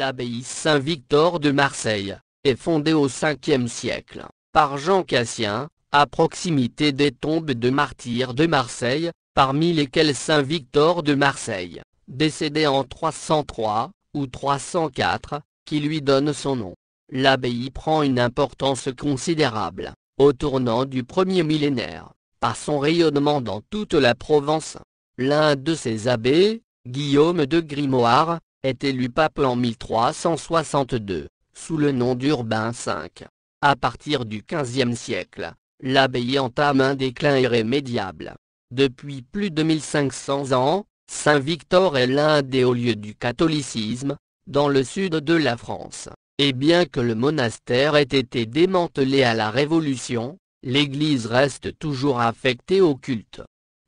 L'abbaye Saint-Victor de Marseille est fondée au 5e siècle par Jean Cassien, à proximité des tombes de martyrs de Marseille, parmi lesquels Saint Victor de Marseille, décédé en 303 ou 304, qui lui donne son nom. L'abbaye prend une importance considérable au tournant du premier millénaire, par son rayonnement dans toute la Provence. L'un de ses abbés, Guillaume de Grimoire, est élu pape en 1362, sous le nom d'Urbain V. À partir du XVe siècle, l'abbaye entame un déclin irrémédiable. Depuis plus de 1500 ans, Saint-Victor est l'un des hauts lieux du catholicisme, dans le sud de la France, et bien que le monastère ait été démantelé à la Révolution, l'église reste toujours affectée au culte.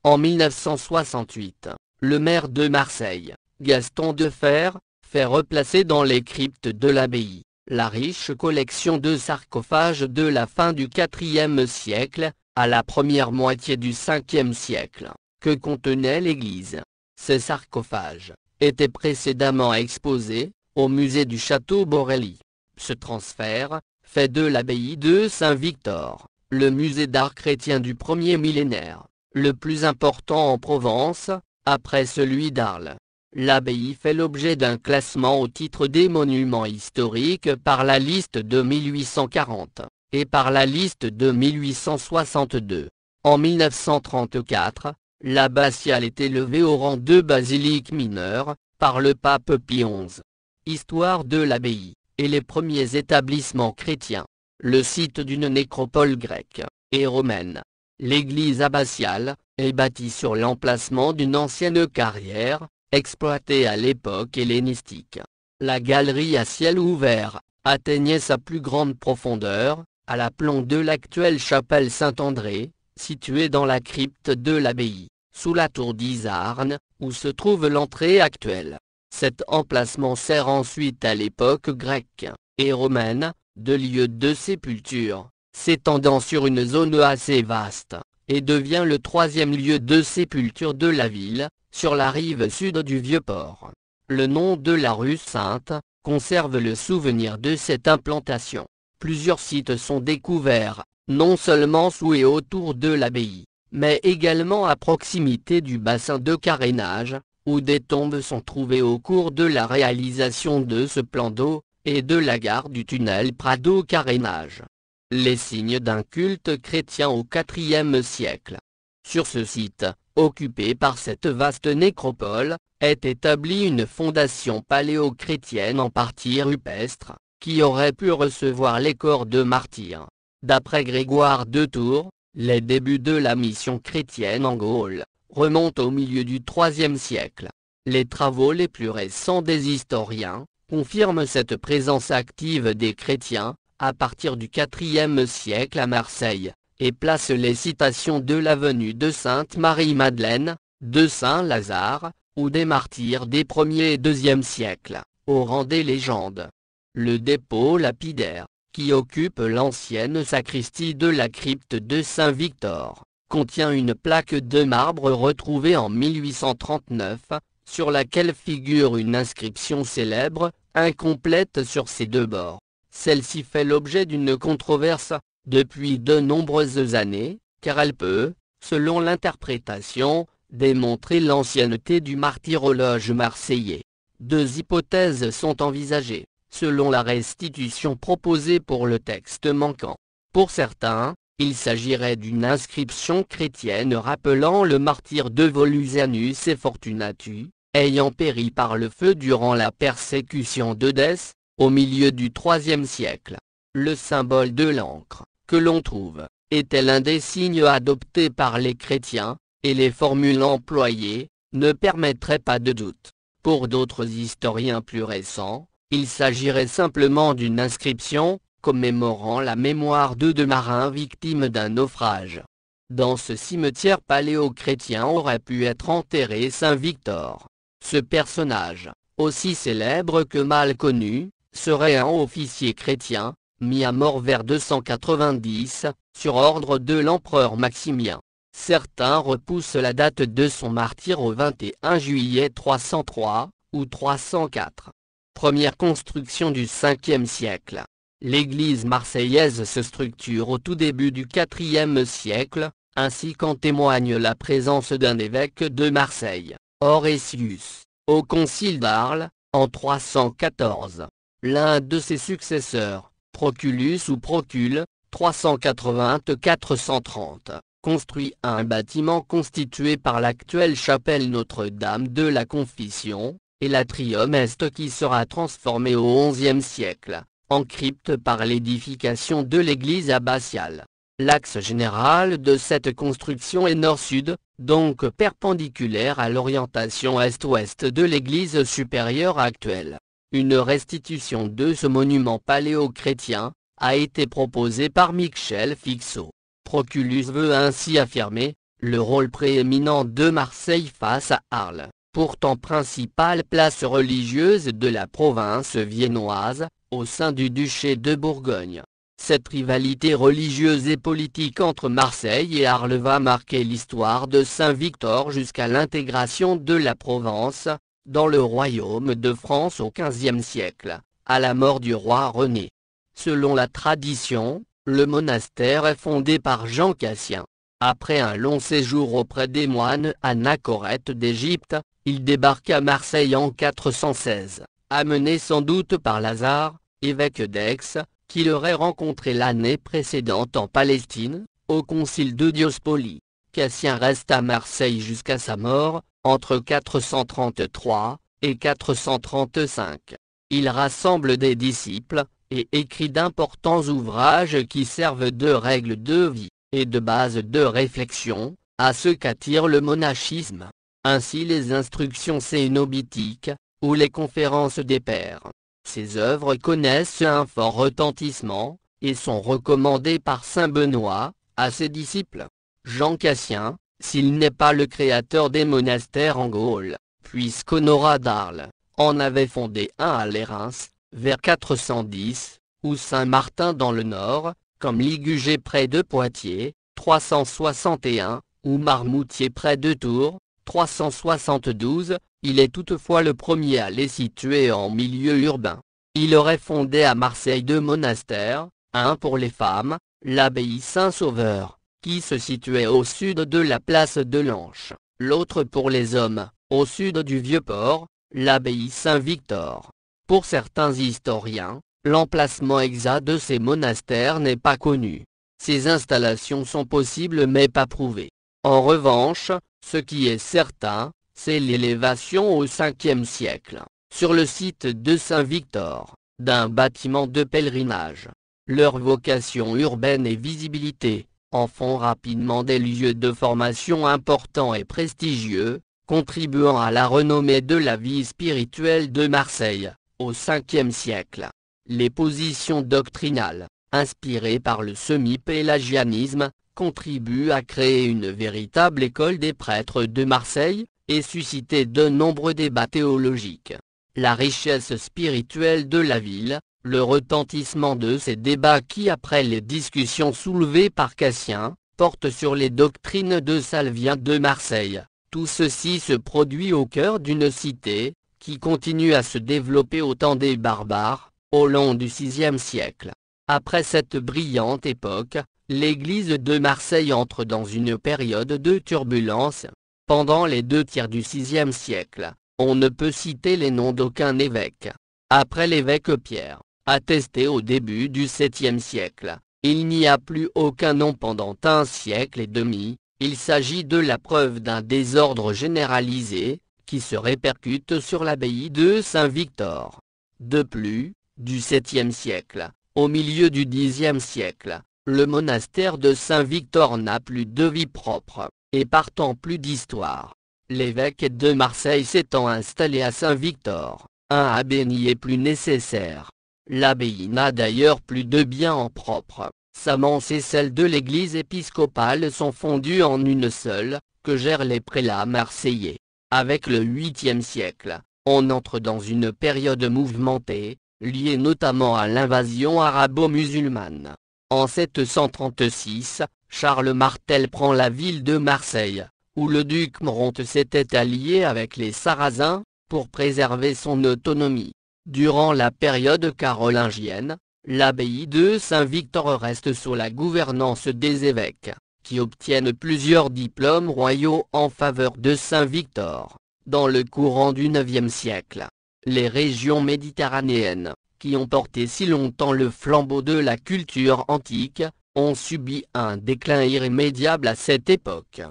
En 1968, le maire de Marseille, Gaston Defferre, fait replacer dans les cryptes de l'abbaye la riche collection de sarcophages de la fin du IVe siècle, à la première moitié du Ve siècle, que contenait l'église. Ces sarcophages étaient précédemment exposés au musée du château Borelli. Ce transfert fait de l'abbaye de Saint-Victor le musée d'art chrétien du premier millénaire, le plus important en Provence, après celui d'Arles. L'abbaye fait l'objet d'un classement au titre des monuments historiques par la liste de 1840, et par la liste de 1862. En 1934, l'abbatiale est élevée au rang de basilique mineure, par le pape Pie XI. Histoire de l'abbaye, et les premiers établissements chrétiens. Le site d'une nécropole grecque et romaine. L'église abbatiale est bâtie sur l'emplacement d'une ancienne carrière, exploitée à l'époque hellénistique. La galerie à ciel ouvert atteignait sa plus grande profondeur, à l'aplomb de l'actuelle chapelle Saint-André, située dans la crypte de l'abbaye, sous la tour d'Isarne, où se trouve l'entrée actuelle. Cet emplacement sert ensuite à l'époque grecque et romaine de lieu de sépulture, s'étendant sur une zone assez vaste, et devient le troisième lieu de sépulture de la ville, sur la rive sud du Vieux-Port. Le nom de la rue Sainte conserve le souvenir de cette implantation. Plusieurs sites sont découverts, non seulement sous et autour de l'abbaye, mais également à proximité du bassin de carénage, où des tombes sont trouvées au cours de la réalisation de ce plan d'eau, et de la gare du tunnel Prado-Carénage. Les signes d'un culte chrétien au IVe siècle. Sur ce site, occupé par cette vaste nécropole, est établie une fondation paléo-chrétienne en partie rupestre, qui aurait pu recevoir les corps de martyrs. D'après Grégoire de Tours, les débuts de la mission chrétienne en Gaule remontent au milieu du IIIe siècle. Les travaux les plus récents des historiens confirment cette présence active des chrétiens, à partir du IVe siècle à Marseille, et place les citations de la venue de Sainte Marie-Madeleine, de Saint Lazare, ou des martyrs des 1er et 2e siècles, au rang des légendes. Le dépôt lapidaire, qui occupe l'ancienne sacristie de la crypte de Saint-Victor, contient une plaque de marbre retrouvée en 1839, sur laquelle figure une inscription célèbre, incomplète sur ses deux bords. Celle-ci fait l'objet d'une controverse, depuis de nombreuses années, car elle peut, selon l'interprétation, démontrer l'ancienneté du martyrologe marseillais. Deux hypothèses sont envisagées, selon la restitution proposée pour le texte manquant. Pour certains, il s'agirait d'une inscription chrétienne rappelant le martyre de Volusianus et Fortunatus, ayant péri par le feu durant la persécution d'Eudès, au milieu du IIIe siècle. Le symbole de l'encre, que l'on trouve, était l'un des signes adoptés par les chrétiens, et les formules employées ne permettraient pas de doute. Pour d'autres historiens plus récents, il s'agirait simplement d'une inscription, commémorant la mémoire de deux marins victimes d'un naufrage. Dans ce cimetière paléo-chrétien aurait pu être enterré Saint Victor. Ce personnage, aussi célèbre que mal connu, serait un officier chrétien, mis à mort vers 290, sur ordre de l'empereur Maximien. Certains repoussent la date de son martyre au 21 juillet 303, ou 304. Première construction du 5e siècle. L'église marseillaise se structure au tout début du 4e siècle, ainsi qu'en témoigne la présence d'un évêque de Marseille, Oresius, au concile d'Arles, en 314. L'un de ses successeurs, Proculus ou Procule, 380-430, construit un bâtiment constitué par l'actuelle chapelle Notre-Dame de la Confition, et l'atrium est qui sera transformé au XIe siècle, en crypte par l'édification de l'église abbatiale. L'axe général de cette construction est nord-sud, donc perpendiculaire à l'orientation est-ouest de l'église supérieure actuelle. Une restitution de ce monument paléo-chrétien a été proposée par Michel Fixot. Proculus veut ainsi affirmer le rôle prééminent de Marseille face à Arles, pourtant principale place religieuse de la province viennoise, au sein du duché de Bourgogne. Cette rivalité religieuse et politique entre Marseille et Arles va marquer l'histoire de Saint-Victor jusqu'à l'intégration de la Provence, dans le royaume de France au XVe siècle, à la mort du roi René. Selon la tradition, le monastère est fondé par Jean Cassien. Après un long séjour auprès des moines anachorètes d'Égypte, il débarque à Marseille en 416, amené sans doute par Lazare, évêque d'Aix, qui l'aurait rencontré l'année précédente en Palestine, au concile de Diospolie. Cassien reste à Marseille jusqu'à sa mort, entre 433 et 435. Il rassemble des disciples, et écrit d'importants ouvrages qui servent de règles de vie, et de base de réflexion, à ce qu'attire le monachisme. Ainsi les instructions cénobitiques, ou les conférences des pères. Ces œuvres connaissent un fort retentissement, et sont recommandées par saint Benoît, à ses disciples. Jean Cassien, s'il n'est pas le créateur des monastères en Gaule, puisqu'Honorat d'Arles en avait fondé un à Lérins, vers 410, ou Saint-Martin dans le nord, comme Ligugé près de Poitiers, 361, ou Marmoutier près de Tours, 372, il est toutefois le premier à les situer en milieu urbain. Il aurait fondé à Marseille deux monastères, un pour les femmes, l'abbaye Saint-Sauveur, qui se situait au sud de la place de l'Anche, l'autre pour les hommes, au sud du Vieux-Port, l'abbaye Saint-Victor. Pour certains historiens, l'emplacement exact de ces monastères n'est pas connu. Ces installations sont possibles mais pas prouvées. En revanche, ce qui est certain, c'est l'élévation au 5e siècle, sur le site de Saint-Victor, d'un bâtiment de pèlerinage. Leur vocation urbaine et visibilité en font rapidement des lieux de formation importants et prestigieux, contribuant à la renommée de la vie spirituelle de Marseille, au 5e siècle. Les positions doctrinales, inspirées par le semi-pélagianisme, contribuent à créer une véritable école des prêtres de Marseille, et susciter de nombreux débats théologiques. La richesse spirituelle de la ville, le retentissement de ces débats qui après les discussions soulevées par Cassien, portent sur les doctrines de Salvien de Marseille. Tout ceci se produit au cœur d'une cité, qui continue à se développer au temps des barbares, au long du VIe siècle. Après cette brillante époque, l'église de Marseille entre dans une période de turbulence. Pendant les 2 tiers du VIe siècle, on ne peut citer les noms d'aucun évêque. Après l'évêque Pierre, attesté au début du 7e siècle, il n'y a plus aucun nom pendant un siècle et demi. Il s'agit de la preuve d'un désordre généralisé, qui se répercute sur l'abbaye de Saint-Victor. De plus, du 7e siècle, au milieu du 10e siècle, le monastère de Saint-Victor n'a plus de vie propre, et partant plus d'histoire. L'évêque de Marseille s'étant installé à Saint-Victor, un abbé n'y est plus nécessaire. L'abbaye n'a d'ailleurs plus de biens en propre. Sa mense et celle de l'église épiscopale sont fondues en une seule, que gèrent les prélats marseillais. Avec le 8e siècle, on entre dans une période mouvementée, liée notamment à l'invasion arabo-musulmane. En 736, Charles Martel prend la ville de Marseille, où le duc Moronte s'était allié avec les Sarrasins, pour préserver son autonomie. Durant la période carolingienne, l'abbaye de Saint-Victor reste sous la gouvernance des évêques, qui obtiennent plusieurs diplômes royaux en faveur de Saint-Victor. Dans le courant du IXe siècle, les régions méditerranéennes, qui ont porté si longtemps le flambeau de la culture antique, ont subi un déclin irrémédiable à cette époque.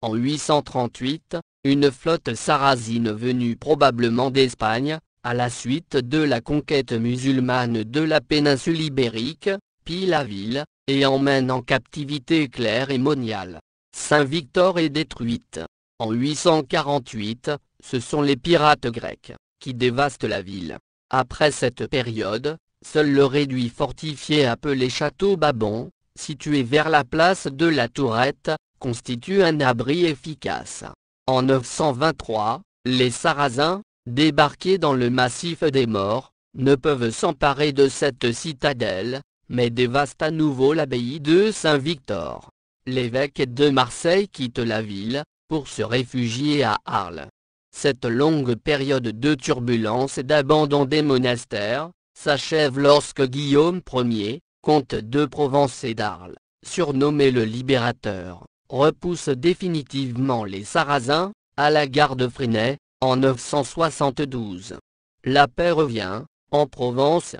En 838, une flotte sarrasine venue probablement d'Espagne, à la suite de la conquête musulmane de la péninsule ibérique, pille la ville, et emmène en captivité Claire et Monial. Saint-Victor est détruite. En 848, ce sont les pirates grecs, qui dévastent la ville. Après cette période, seul le réduit fortifié appelé Château Babon, situé vers la place de la Tourette, constitue un abri efficace. En 923, les Sarrasins, débarqués dans le massif des Morts, ne peuvent s'emparer de cette citadelle, mais dévastent à nouveau l'abbaye de Saint-Victor. L'évêque de Marseille quitte la ville, pour se réfugier à Arles. Cette longue période de turbulence et d'abandon des monastères, s'achève lorsque Guillaume Ier, comte de Provence et d'Arles, surnommé le Libérateur, repousse définitivement les Sarrasins, à la gare de Fresnay, en 972. La paix revient, en Provence.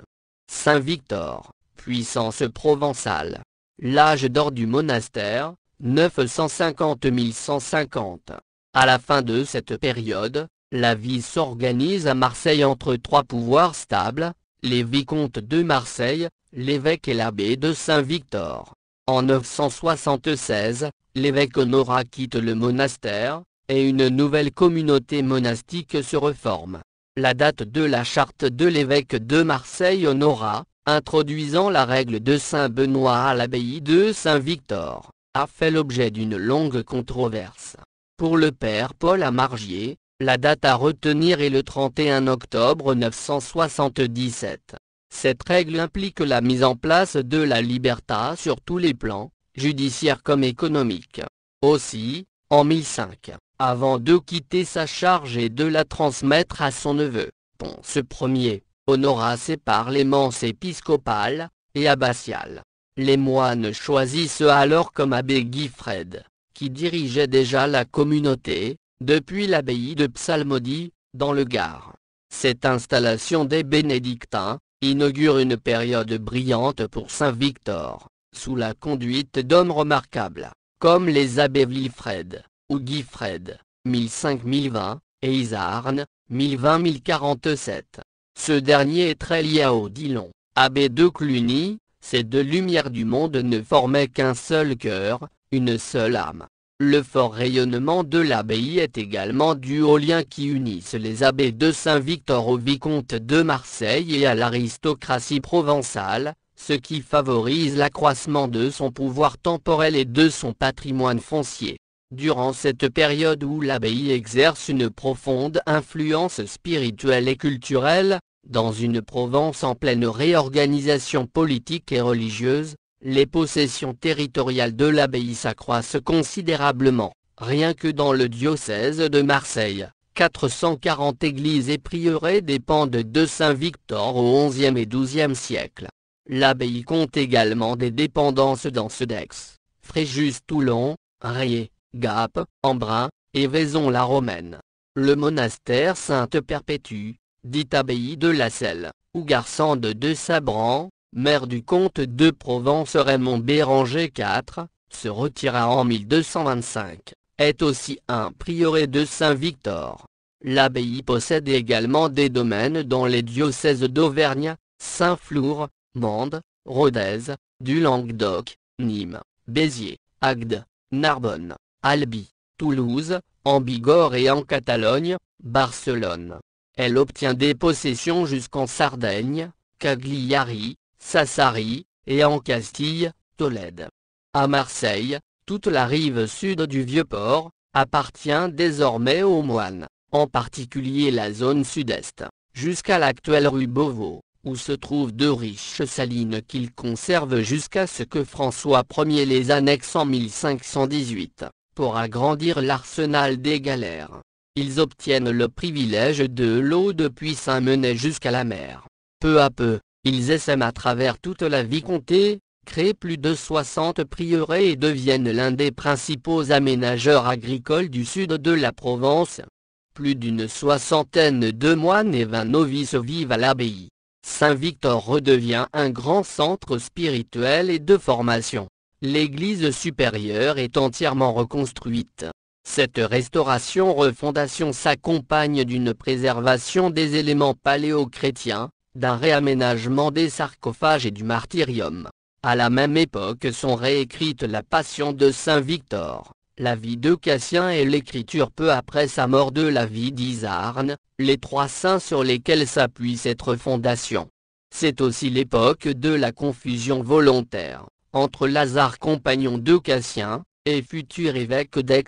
Saint-Victor, puissance provençale. L'âge d'or du monastère, 950-1150. À la fin de cette période, la vie s'organise à Marseille entre trois pouvoirs stables, les vicomtes de Marseille, l'évêque et l'abbé de Saint-Victor. En 976, l'évêque Honorat quitte le monastère, et une nouvelle communauté monastique se reforme. La date de la charte de l'évêque de Marseille Honorat, introduisant la règle de Saint-Benoît à l'abbaye de Saint-Victor, a fait l'objet d'une longue controverse. Pour le père Paul Amargier, la date à retenir est le 31 octobre 977. Cette règle implique la mise en place de la libertà sur tous les plans, judiciaire comme économique. Aussi, en 1005, avant de quitter sa charge et de la transmettre à son neveu, Ponce Ier, Honorat sépare les menses épiscopales et abbatiales. Les moines choisissent alors comme abbé Guifred, qui dirigeait déjà la communauté, depuis l'abbaye de Psalmodie, dans le Gard. Cette installation des bénédictins inaugure une période brillante pour Saint-Victor, sous la conduite d'hommes remarquables, comme les abbés Wilfred, ou Guifred, 1005-1020, et Isarne, 1020-1047. Ce dernier est très lié à Odilon, abbé de Cluny. Ces deux lumières du monde ne formaient qu'un seul cœur, une seule âme. Le fort rayonnement de l'abbaye est également dû aux liens qui unissent les abbés de Saint-Victor au vicomte de Marseille et à l'aristocratie provençale, ce qui favorise l'accroissement de son pouvoir temporel et de son patrimoine foncier. Durant cette période où l'abbaye exerce une profonde influence spirituelle et culturelle, dans une Provence en pleine réorganisation politique et religieuse, les possessions territoriales de l'abbaye s'accroissent considérablement. Rien que dans le diocèse de Marseille, 440 églises et prieurés dépendent de Saint-Victor au XIe et XIIe siècle. L'abbaye compte également des dépendances dans Cedex, Fréjus-Toulon, Rayé, Gap, Embrun, et Vaison-la-Romaine. Le monastère Sainte-Perpétue, dite abbaye de la Selle, ou Garsande de Sabran, maire du comte de Provence Raymond Béranger IV, se retira en 1225, est aussi un prieuré de Saint-Victor. L'abbaye possède également des domaines dans les diocèses d'Auvergne, Saint-Flour, Mende, Rodez, du Languedoc, Nîmes, Béziers, Agde, Narbonne, Albi, Toulouse, en Bigorre et en Catalogne, Barcelone. Elle obtient des possessions jusqu'en Sardaigne, Cagliari, Sassari, et en Castille, Tolède. À Marseille, toute la rive sud du Vieux-Port, appartient désormais aux moines, en particulier la zone sud-est, jusqu'à l'actuelle rue Beauvau, où se trouvent de riches salines qu'ils conservent jusqu'à ce que François Ier les annexe en 1518, pour agrandir l'arsenal des galères. ils obtiennent le privilège de l'eau depuis Saint-Menet jusqu'à la mer. Peu à peu, ils essaiment à travers toute la vicomté, créent plus de 60 prieurés et deviennent l'un des principaux aménageurs agricoles du sud de la Provence. Plus d'une soixantaine de moines et 20 novices vivent à l'abbaye. Saint-Victor redevient un grand centre spirituel et de formation. L'église supérieure est entièrement reconstruite. Cette restauration-refondation s'accompagne d'une préservation des éléments paléo-chrétiens, d'un réaménagement des sarcophages et du martyrium. À la même époque sont réécrites la Passion de Saint Victor, la vie de Cassien et l'écriture peu après sa mort de la vie d'Isarne, les trois saints sur lesquels s'appuie cette refondation. C'est aussi l'époque de la confusion volontaire entre Lazare compagnon de Cassien, et futur évêque d'Aix,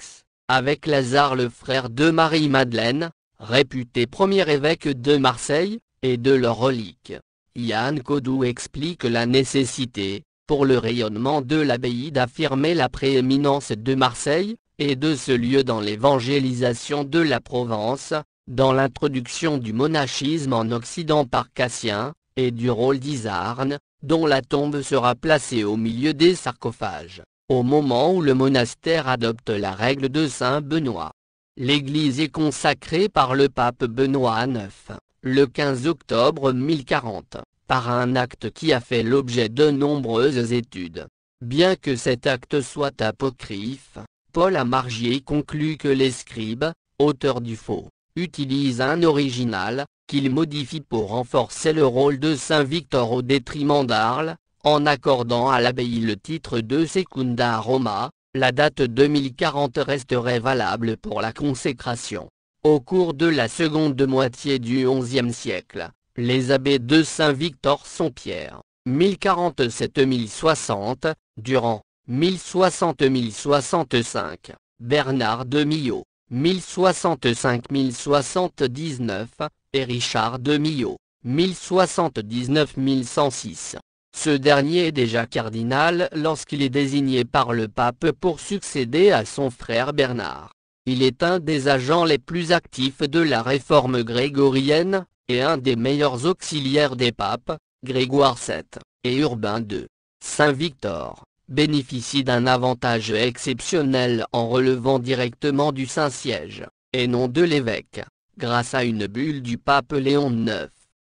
avec Lazare le frère de Marie-Madeleine, réputé premier évêque de Marseille, et de leurs reliques. Yann Codou explique la nécessité, pour le rayonnement de l'abbaye d'affirmer la prééminence de Marseille, et de ce lieu dans l'évangélisation de la Provence, dans l'introduction du monachisme en Occident par Cassien, et du rôle d'Isarne, dont la tombe sera placée au milieu des sarcophages, au moment où le monastère adopte la règle de Saint Benoît. L'église est consacrée par le pape Benoît IX, le 15 octobre 1040, par un acte qui a fait l'objet de nombreuses études. Bien que cet acte soit apocryphe, Paul Amargier conclut que les scribes, auteurs du faux, utilisent un original, qu'ils modifient pour renforcer le rôle de Saint Victor au détriment d'Arles, en accordant à l'abbaye le titre de Secunda Roma. La date 2040 resterait valable pour la consécration. Au cours de la seconde moitié du XIe siècle, les abbés de Saint-Victor sont Pierre, 1047-1060, Durand, 1060-1065, Bernard de Milhaud, 1065-1079, et Richard de Milhaud, 1079-1106. Ce dernier est déjà cardinal lorsqu'il est désigné par le pape pour succéder à son frère Bernard. Il est un des agents les plus actifs de la réforme grégorienne, et un des meilleurs auxiliaires des papes, Grégoire VII, et Urbain II. Saint Victor bénéficie d'un avantage exceptionnel en relevant directement du Saint-Siège, et non de l'évêque, grâce à une bulle du pape Léon IX.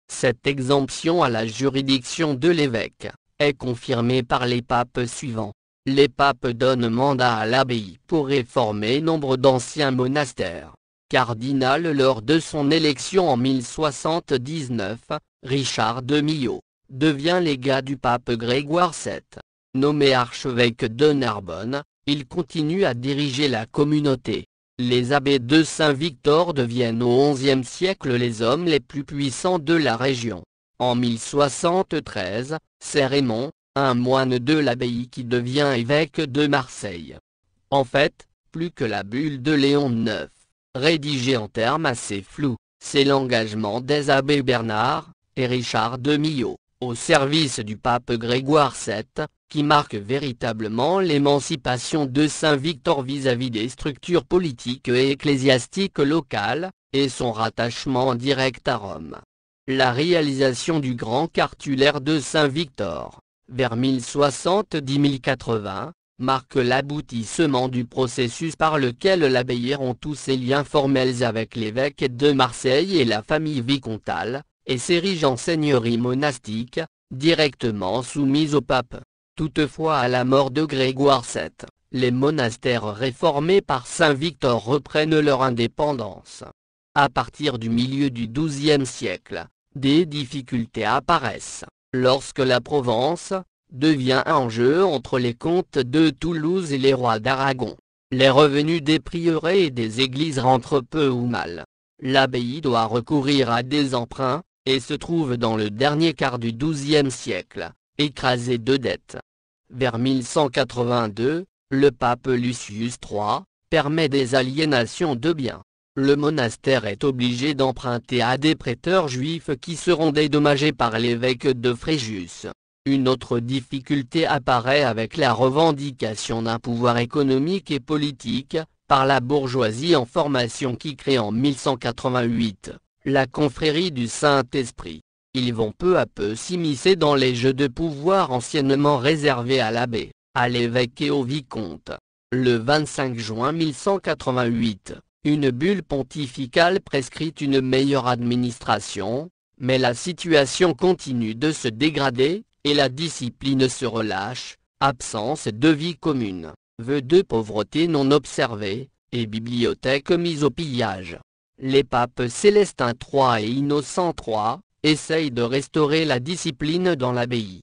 Cette exemption à la juridiction de l'évêque est confirmée par les papes suivants. Les papes donnent mandat à l'abbaye pour réformer nombre d'anciens monastères. Cardinal lors de son élection en 1079, Richard de Milhaud devient légat du pape Grégoire VII. Nommé archevêque de Narbonne, il continue à diriger la communauté. Les abbés de Saint-Victor deviennent au XIe siècle les hommes les plus puissants de la région. En 1073, c'est Raymond, un moine de l'abbaye qui devient évêque de Marseille. En fait, plus que la bulle de Léon IX, rédigée en termes assez flous, c'est l'engagement des abbés Bernard et Richard de Milhaud, au service du pape Grégoire VII, qui marque véritablement l'émancipation de Saint-Victor vis-à-vis des structures politiques et ecclésiastiques locales, et son rattachement direct à Rome. La réalisation du grand cartulaire de Saint-Victor, vers 1070-1080, marque l'aboutissement du processus par lequel l'abbaye rompt tous ses liens formels avec l'évêque de Marseille et la famille vicomtale, et s'érige en seigneurie monastique, directement soumise au pape. Toutefois à la mort de Grégoire VII, les monastères réformés par Saint Victor reprennent leur indépendance. À partir du milieu du XIIe siècle, des difficultés apparaissent, lorsque la Provence devient un enjeu entre les comtes de Toulouse et les rois d'Aragon. Les revenus des prieurés et des églises rentrent peu ou mal. L'abbaye doit recourir à des emprunts, et se trouve dans le dernier quart du XIIe siècle, écrasée de dettes. Vers 1182, le pape Lucius III permet des aliénations de biens. Le monastère est obligé d'emprunter à des prêteurs juifs qui seront dédommagés par l'évêque de Fréjus. Une autre difficulté apparaît avec la revendication d'un pouvoir économique et politique, par la bourgeoisie en formation qui crée en 1188, la confrérie du Saint-Esprit. Ils vont peu à peu s'immiscer dans les jeux de pouvoir anciennement réservés à l'abbé, à l'évêque et au vicomte. Le 25 juin 1188, une bulle pontificale prescrit une meilleure administration, mais la situation continue de se dégrader, et la discipline se relâche, absence de vie commune, vœux de pauvreté non observés, et bibliothèque mise au pillage. Les papes Célestin III et Innocent III essayent de restaurer la discipline dans l'abbaye.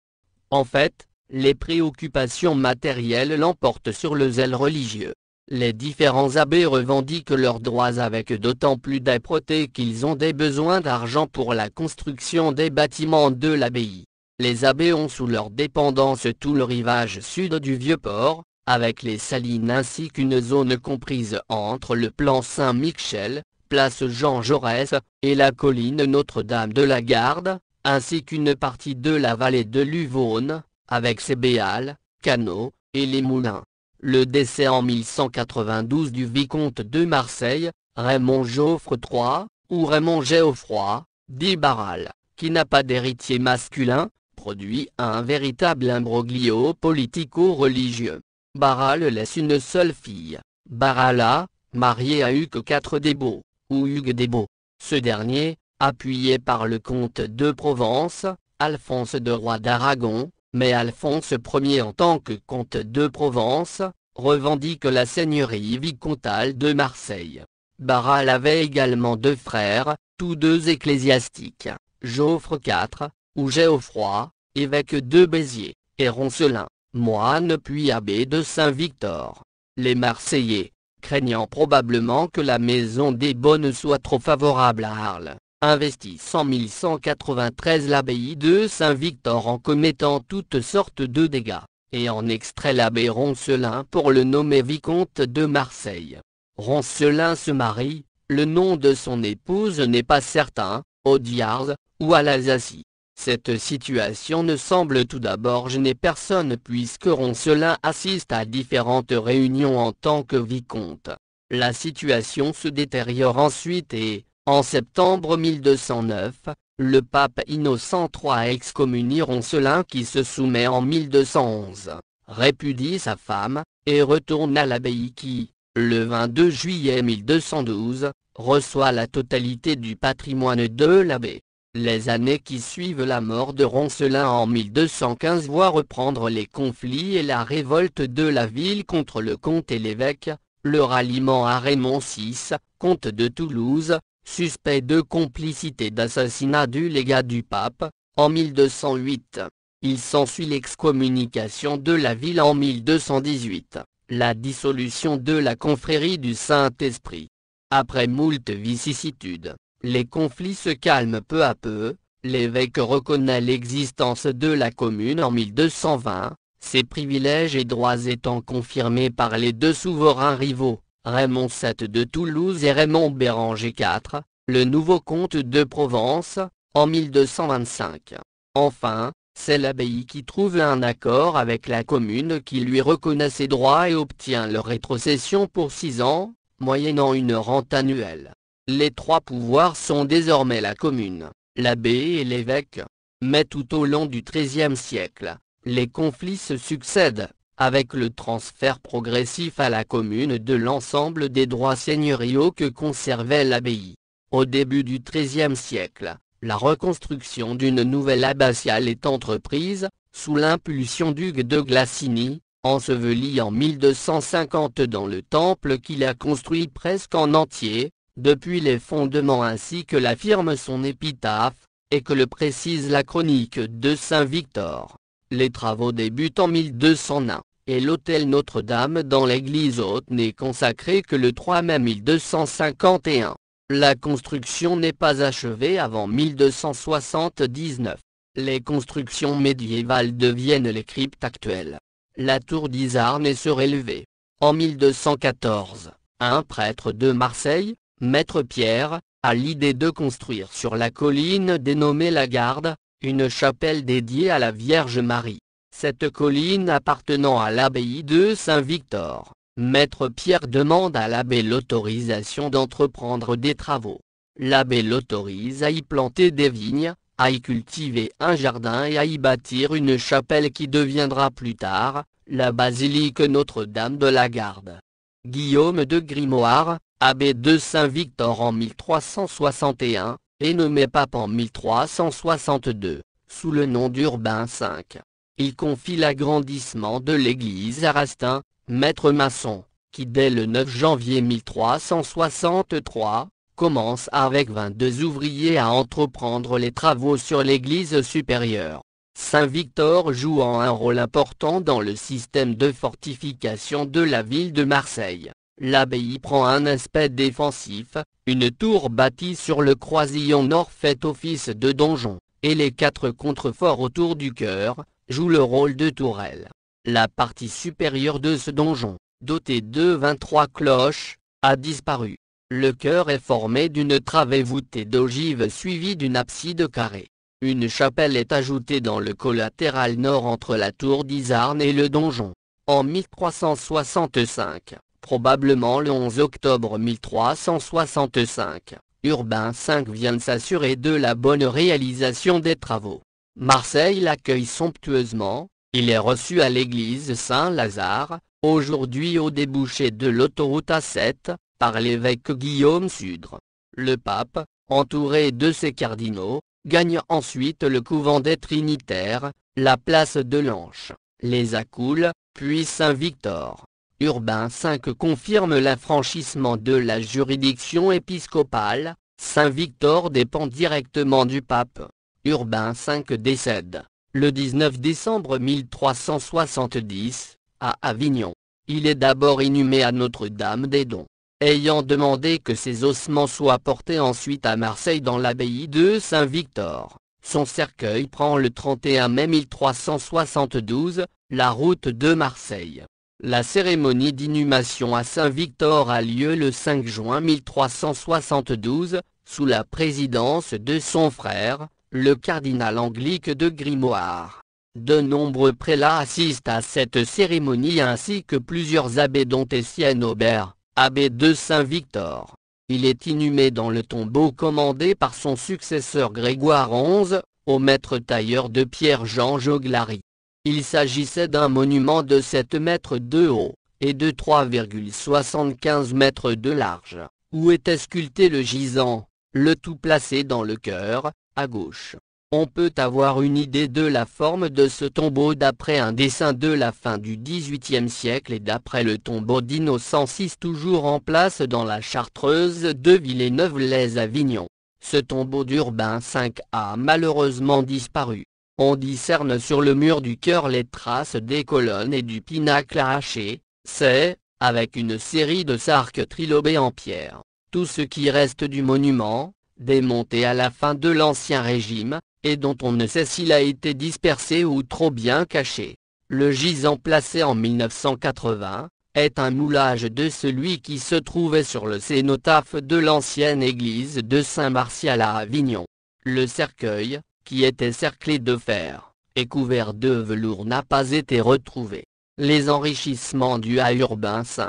En fait, les préoccupations matérielles l'emportent sur le zèle religieux. Les différents abbés revendiquent leurs droits avec d'autant plus d'âpreté qu'ils ont des besoins d'argent pour la construction des bâtiments de l'abbaye. Les abbés ont sous leur dépendance tout le rivage sud du Vieux-Port, avec les Salines ainsi qu'une zone comprise entre le plan Saint-Michel, place Jean Jaurès, et la colline Notre-Dame de la Garde, ainsi qu'une partie de la vallée de l'Uvaune, avec ses béals, canaux, et les moulins. Le décès en 1192 du vicomte de Marseille, Raymond Joffre III, ou Raymond Geoffroy, dit Barral, qui n'a pas d'héritier masculin, produit un véritable imbroglio politico-religieux. Barral laisse une seule fille, Barala, mariée à Hugues IV d'Hébault, ou Hugues d'Hébault. Ce dernier, appuyé par le comte de Provence, Alphonse de roi d'Aragon, mais Alphonse Ier en tant que comte de Provence, revendique la seigneurie vicomtale de Marseille. Barral avait également deux frères, tous deux ecclésiastiques, Joffre IV, ou Geoffroy, évêque de Béziers, et Roncelin, moine puis abbé de Saint-Victor. Les Marseillais, craignant probablement que la maison des Bonnes soit trop favorable à Arles, investissent en 1193 l'abbaye de Saint-Victor en commettant toutes sortes de dégâts, et en extrait l'abbé Roncelin pour le nommer vicomte de Marseille. Roncelin se marie, le nom de son épouse n'est pas certain, au Diars, ou à l'Alsacie. Cette situation ne semble tout d'abord gêner personne puisque Roncelin assiste à différentes réunions en tant que vicomte. La situation se détériore ensuite et, en septembre 1209, le pape Innocent III excommunie Roncelin qui se soumet en 1211, répudie sa femme, et retourne à l'abbaye qui, le 22 juillet 1212, reçoit la totalité du patrimoine de l'abbé. Les années qui suivent la mort de Roncelin en 1215 voient reprendre les conflits et la révolte de la ville contre le comte et l'évêque, le ralliement à Raymond VI, comte de Toulouse, suspect de complicité d'assassinat du légat du pape, en 1208. Il s'ensuit l'excommunication de la ville en 1218, la dissolution de la confrérie du Saint-Esprit. Après moult vicissitudes, les conflits se calment peu à peu, l'évêque reconnaît l'existence de la commune en 1220, ses privilèges et droits étant confirmés par les deux souverains rivaux, Raymond VII de Toulouse et Raymond Béranger IV, le nouveau comte de Provence, en 1225. Enfin, c'est l'abbaye qui trouve un accord avec la commune qui lui reconnaît ses droits et obtient leur rétrocession pour 6 ans, moyennant une rente annuelle. Les trois pouvoirs sont désormais la commune, l'abbé et l'évêque. Mais tout au long du XIIIe siècle, les conflits se succèdent, avec le transfert progressif à la commune de l'ensemble des droits seigneuriaux que conservait l'abbaye. Au début du XIIIe siècle, la reconstruction d'une nouvelle abbatiale est entreprise, sous l'impulsion d'Hugues de Glacini, enseveli en 1250 dans le temple qu'il a construit presque en entier, depuis les fondements ainsi que l'affirme son épitaphe, et que le précise la chronique de Saint-Victor. Les travaux débutent en 1201, et l'autel Notre-Dame dans l'église haute n'est consacré que le 3 mai 1251. La construction n'est pas achevée avant 1279. Les constructions médiévales deviennent les cryptes actuelles. La tour d'Isarn est surélevée. En 1214, un prêtre de Marseille, Maître Pierre, a l'idée de construire sur la colline dénommée la Garde, une chapelle dédiée à la Vierge Marie. Cette colline appartenant à l'abbaye de Saint-Victor, Maître Pierre demande à l'abbé l'autorisation d'entreprendre des travaux. L'abbé l'autorise à y planter des vignes, à y cultiver un jardin et à y bâtir une chapelle qui deviendra plus tard la basilique Notre-Dame de la Garde. Guillaume de Grimoire, abbé de Saint-Victor en 1361, est nommé pape en 1362, sous le nom d'Urbain V. Il confie l'agrandissement de l'église à Rastin, maître maçon, qui dès le 9 janvier 1363, commence avec 22 ouvriers à entreprendre les travaux sur l'église supérieure. Saint-Victor jouant un rôle important dans le système de fortification de la ville de Marseille. L'abbaye prend un aspect défensif, une tour bâtie sur le croisillon nord fait office de donjon, et les 4 contreforts autour du chœur jouent le rôle de tourelle. La partie supérieure de ce donjon, doté de 23 cloches, a disparu. Le chœur est formé d'une travée voûtée d'ogives suivie d'une abside carrée. Une chapelle est ajoutée dans le collatéral nord entre la tour d'Izarn et le donjon. En 1365, probablement le 11 octobre 1365, Urbain V vient de s'assurer de la bonne réalisation des travaux. Marseille l'accueille somptueusement, il est reçu à l'église Saint-Lazare, aujourd'hui au débouché de l'autoroute A7, par l'évêque Guillaume Sudre. Le pape, entouré de ses cardinaux, gagne ensuite le couvent des Trinitaires, la place de l'Anche, les Accoules, puis Saint-Victor. Urbain V confirme l'affranchissement de la juridiction épiscopale. Saint-Victor dépend directement du pape. Urbain V décède le 19 décembre 1370, à Avignon. Il est d'abord inhumé à Notre-Dame des Dons, ayant demandé que ses ossements soient portés ensuite à Marseille dans l'abbaye de Saint-Victor. Son cercueil prend le 31 mai 1372, la route de Marseille. La cérémonie d'inhumation à Saint-Victor a lieu le 5 juin 1372, sous la présidence de son frère, le cardinal Anglique de Grimoire. De nombreux prélats assistent à cette cérémonie ainsi que plusieurs abbés dont Etienne Aubert, abbé de Saint-Victor. Il est inhumé dans le tombeau commandé par son successeur Grégoire XI, au maître tailleur de Pierre-Jean Joglary. Il s'agissait d'un monument de 7 mètres de haut, et de 3,75 mètres de large, où était sculpté le gisant, le tout placé dans le chœur, à gauche. On peut avoir une idée de la forme de ce tombeau d'après un dessin de la fin du XVIIIe siècle et d'après le tombeau d'Innocent VI toujours en place dans la chartreuse de Villeneuve-lès-Avignon. Ce tombeau d'Urbain V a malheureusement disparu. On discerne sur le mur du chœur les traces des colonnes et du pinacle arraché, c'est, avec une série de arcs trilobés en pierre, tout ce qui reste du monument, démonté à la fin de l'Ancien Régime, et dont on ne sait s'il a été dispersé ou trop bien caché. Le gisant placé en 1980, est un moulage de celui qui se trouvait sur le cénotaphe de l'ancienne église de Saint-Martial à Avignon. Le cercueil, qui était cerclé de fer, et couvert de velours n'a pas été retrouvé. Les enrichissements dus à Urbain V,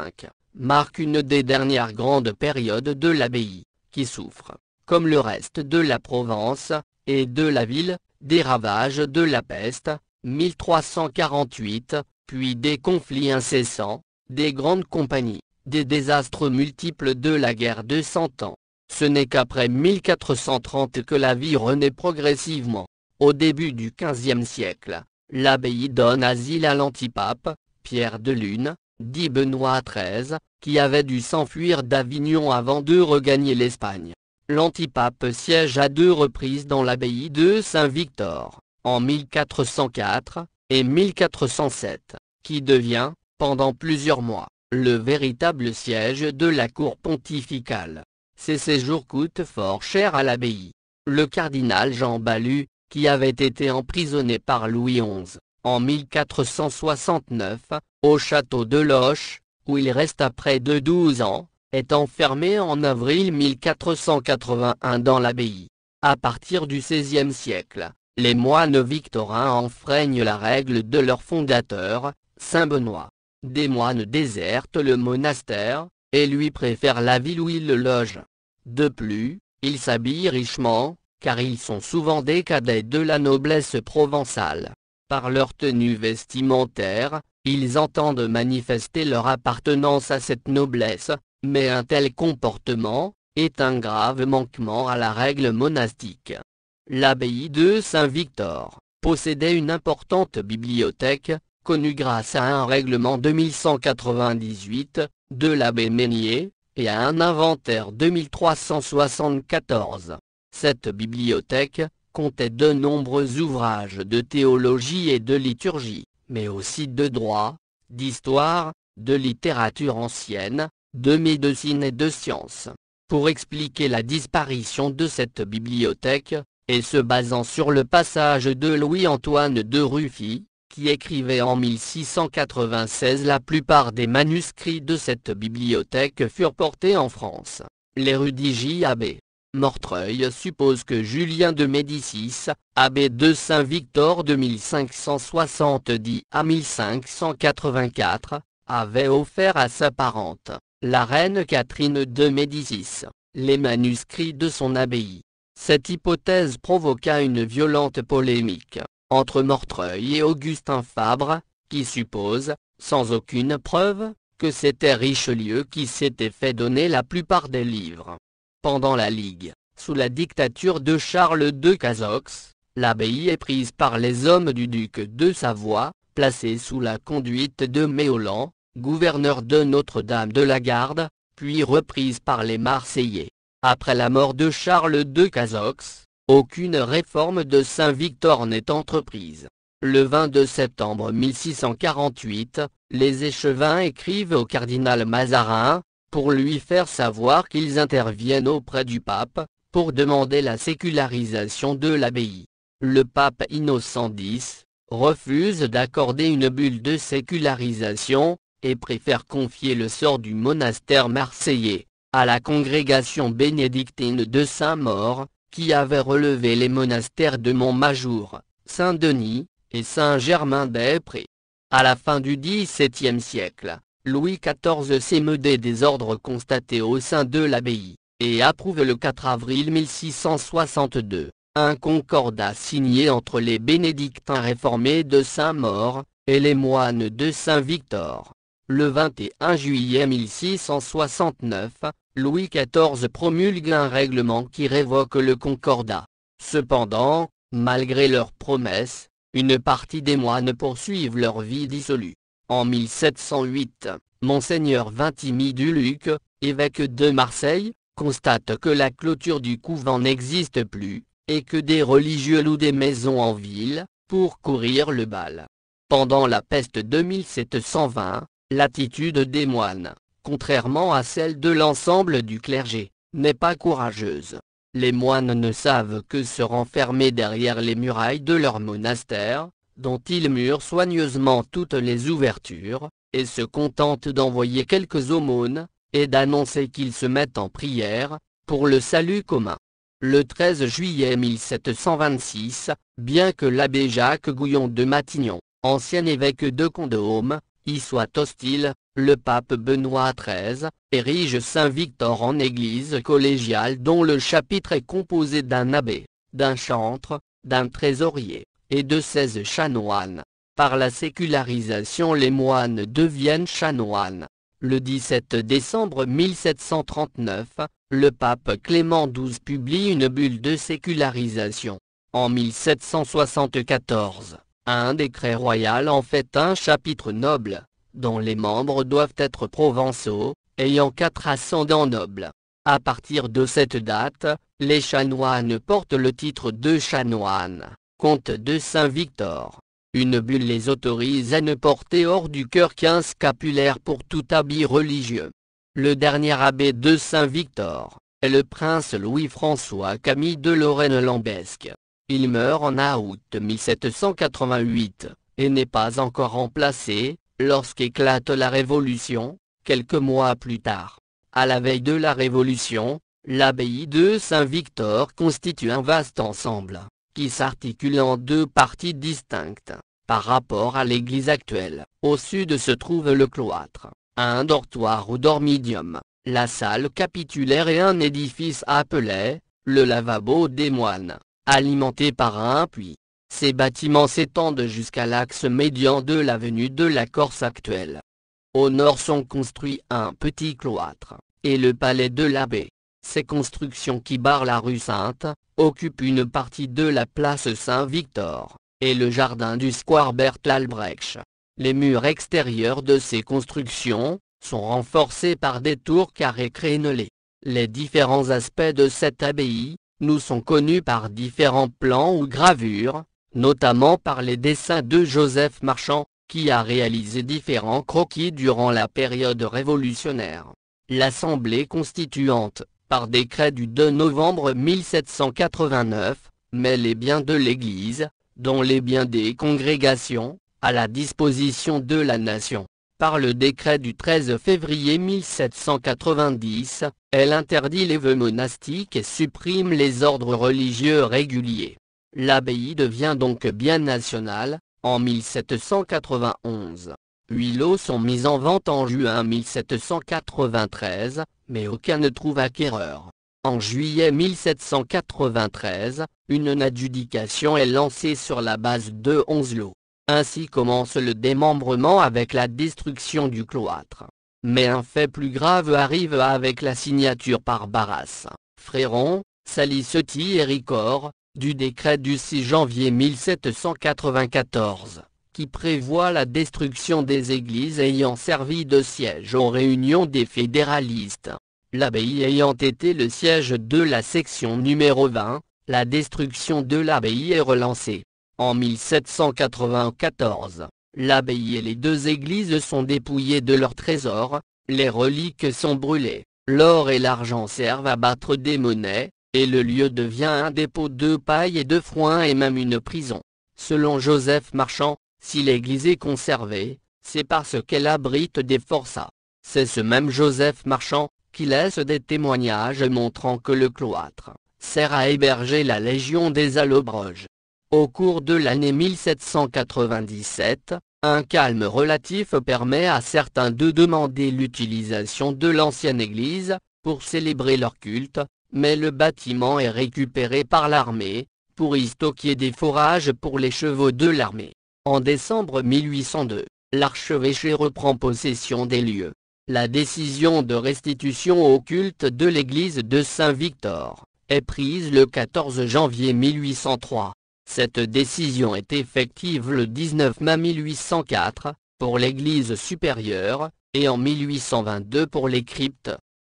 marquent une des dernières grandes périodes de l'abbaye, qui souffre, comme le reste de la Provence, et de la ville, des ravages de la peste, 1348, puis des conflits incessants, des grandes compagnies, des désastres multiples de la guerre de Cent Ans. Ce n'est qu'après 1430 que la vie renaît progressivement. Au début du XVe siècle, l'abbaye donne asile à l'antipape, Pierre de Lune, dit Benoît XIII, qui avait dû s'enfuir d'Avignon avant de regagner l'Espagne. L'antipape siège à 2 reprises dans l'abbaye de Saint-Victor, en 1404 et 1407, qui devient, pendant plusieurs mois, le véritable siège de la cour pontificale. Ces séjours coûtent fort cher à l'abbaye. Le cardinal Jean Balue, qui avait été emprisonné par Louis XI, en 1469, au château de Loches, où il resta près de 12 ans, est enfermé en avril 1481 dans l'abbaye. À partir du XVIe siècle, les moines victorins enfreignent la règle de leur fondateur, Saint Benoît. des moines désertent le monastère, et lui préfèrent la ville où il loge. De plus, ils s'habillent richement, car ils sont souvent des cadets de la noblesse provençale. Par leur tenue vestimentaire, ils entendent manifester leur appartenance à cette noblesse, mais un tel comportement est un grave manquement à la règle monastique. L'abbaye de Saint-Victor possédait une importante bibliothèque, connue grâce à un règlement de 1198, de l'abbé Meunier, et à un inventaire de 1374. Cette bibliothèque comptait de nombreux ouvrages de théologie et de liturgie, mais aussi de droit, d'histoire, de littérature ancienne, de médecine et de sciences. Pour expliquer la disparition de cette bibliothèque, et se basant sur le passage de Louis-Antoine de Rufy, qui écrivait en 1696, la plupart des manuscrits de cette bibliothèque furent portés en France. L'érudit J.-Abbé Mortreuil suppose que Julien de Médicis, abbé de Saint-Victor de 1570 à 1584, avait offert à sa parente, la reine Catherine de Médicis, les manuscrits de son abbaye. Cette hypothèse provoqua une violente polémique entre Mortreuil et Augustin Fabre, qui suppose, sans aucune preuve, que c'était Richelieu qui s'était fait donner la plupart des livres. Pendant la Ligue, sous la dictature de Charles de Cazox, l'abbaye est prise par les hommes du duc de Savoie, placés sous la conduite de Méaulan, gouverneur de Notre-Dame de la Garde, puis reprise par les Marseillais. Après la mort de Charles de Cazox, aucune réforme de Saint-Victor n'est entreprise. Le 22 septembre 1648, les échevins écrivent au cardinal Mazarin, pour lui faire savoir qu'ils interviennent auprès du pape, pour demander la sécularisation de l'abbaye. Le pape Innocent X refuse d'accorder une bulle de sécularisation, et préfère confier le sort du monastère marseillais à la congrégation bénédictine de Saint-Maur, qui avait relevé les monastères de Montmajour, Saint-Denis, et Saint-Germain-des-Prés. À la fin du XVIIe siècle, Louis XIV s'émeut des désordres constatés au sein de l'abbaye, et approuve le 4 avril 1662, un concordat signé entre les bénédictins réformés de Saint-Maur, et les moines de Saint-Victor. Le 21 juillet 1669, Louis XIV promulgue un règlement qui révoque le concordat. Cependant, malgré leurs promesses, une partie des moines poursuivent leur vie dissolue. En 1708, Monseigneur Vintimille du Luc, évêque de Marseille, constate que la clôture du couvent n'existe plus, et que des religieux louent des maisons en ville, pour courir le bal. Pendant la peste de 1720, l'attitude des moines, contrairement à celle de l'ensemble du clergé, n'est pas courageuse. Les moines ne savent que se renfermer derrière les murailles de leur monastère, dont ils murent soigneusement toutes les ouvertures, et se contentent d'envoyer quelques aumônes, et d'annoncer qu'ils se mettent en prière, pour le salut commun. Le 13 juillet 1726, bien que l'abbé Jacques Gouillon de Matignon, ancien évêque de Condom, y soit hostile, le pape Benoît XIII érige Saint-Victor en église collégiale dont le chapitre est composé d'un abbé, d'un chantre, d'un trésorier, et de 16 chanoines. Par la sécularisation les moines deviennent chanoines. Le 17 décembre 1739, le pape Clément XII publie une bulle de sécularisation. En 1774, un décret royal en fait un chapitre noble, dont les membres doivent être provençaux, ayant 4 ascendants nobles. À partir de cette date, les chanoines portent le titre de chanoine, comte de Saint-Victor. Une bulle les autorise à ne porter hors du cœur qu'un scapulaire pour tout habit religieux. Le dernier abbé de Saint-Victor est le prince Louis-François Camille de Lorraine-Lambesc. Il meurt en août 1788, et n'est pas encore remplacé, lorsqu'éclate la Révolution, quelques mois plus tard. À la veille de la Révolution, l'abbaye de Saint-Victor constitue un vaste ensemble, qui s'articule en 2 parties distinctes. par rapport à l'église actuelle. Au sud se trouve le cloître, un dortoir ou dormidium, la salle capitulaire et un édifice appelé le lavabo des moines, alimenté par un puits. Ces bâtiments s'étendent jusqu'à l'axe médian de l'avenue de la Corse actuelle. Au nord sont construits un petit cloître, et le palais de l'abbé. Ces constructions qui barrent la rue Sainte, occupent une partie de la place Saint-Victor, et le jardin du square Bertolt-Brecht. Les murs extérieurs de ces constructions sont renforcés par des tours carrées crénelées. Les différents aspects de cette abbaye nous sont connus par différents plans ou gravures, notamment par les dessins de Joseph Marchand, qui a réalisé différents croquis durant la période révolutionnaire. L'Assemblée constituante, par décret du 2 novembre 1789, met les biens de l'Église, dont les biens des congrégations, à la disposition de la nation. Par le décret du 13 février 1790, elle interdit les vœux monastiques et supprime les ordres religieux réguliers. L'abbaye devient donc bien national, en 1791. 8 lots sont mis en vente en juin 1793, mais aucun ne trouve acquéreur. En juillet 1793, une adjudication est lancée sur la base de 11 lots. Ainsi commence le démembrement avec la destruction du cloître. Mais un fait plus grave arrive avec la signature par Barras, Fréron, Salicetti et Ricord, du décret du 6 janvier 1794, qui prévoit la destruction des églises ayant servi de siège aux réunions des fédéralistes. L'abbaye ayant été le siège de la section numéro 20, la destruction de l'abbaye est relancée. En 1794, l'abbaye et les deux églises sont dépouillées de leurs trésors, les reliques sont brûlées, l'or et l'argent servent à battre des monnaies, et le lieu devient un dépôt de paille et de foin et même une prison. Selon Joseph Marchand, si l'église est conservée, c'est parce qu'elle abrite des forçats. C'est ce même Joseph Marchand qui laisse des témoignages montrant que le cloître sert à héberger la Légion des Allobroges. Au cours de l'année 1797, un calme relatif permet à certains de demander l'utilisation de l'ancienne église pour célébrer leur culte, mais le bâtiment est récupéré par l'armée, pour y stocker des fourrages pour les chevaux de l'armée. En décembre 1802, l'archevêché reprend possession des lieux. La décision de restitution au culte de l'église de Saint-Victor est prise le 14 janvier 1803. Cette décision est effective le 19 mai 1804, pour l'église supérieure, et en 1822 pour les cryptes.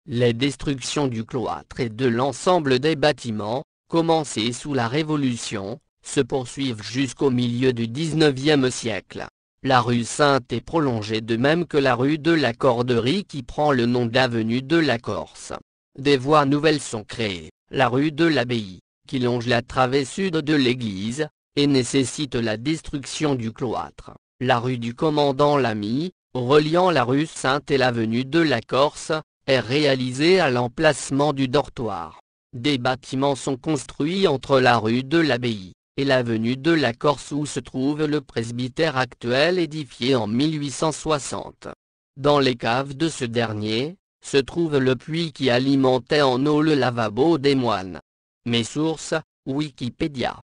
Les destructions du cloître et de l'ensemble des bâtiments, commencées sous la Révolution, se poursuivent jusqu'au milieu du XIXe siècle. La rue Sainte est prolongée de même que la rue de la Corderie qui prend le nom d'avenue de la Corse. Des voies nouvelles sont créées, la rue de l'Abbaye, qui longe la travée sud de l'église, et nécessite la destruction du cloître. La rue du Commandant Lamy, reliant la rue Sainte et l'avenue de la Corse, est réalisée à l'emplacement du dortoir. Des bâtiments sont construits entre la rue de l'Abbaye et l'avenue de la Corse où se trouve le presbytère actuel édifié en 1860. Dans les caves de ce dernier, se trouve le puits qui alimentait en eau le lavabo des moines. Mes sources, Wikipédia.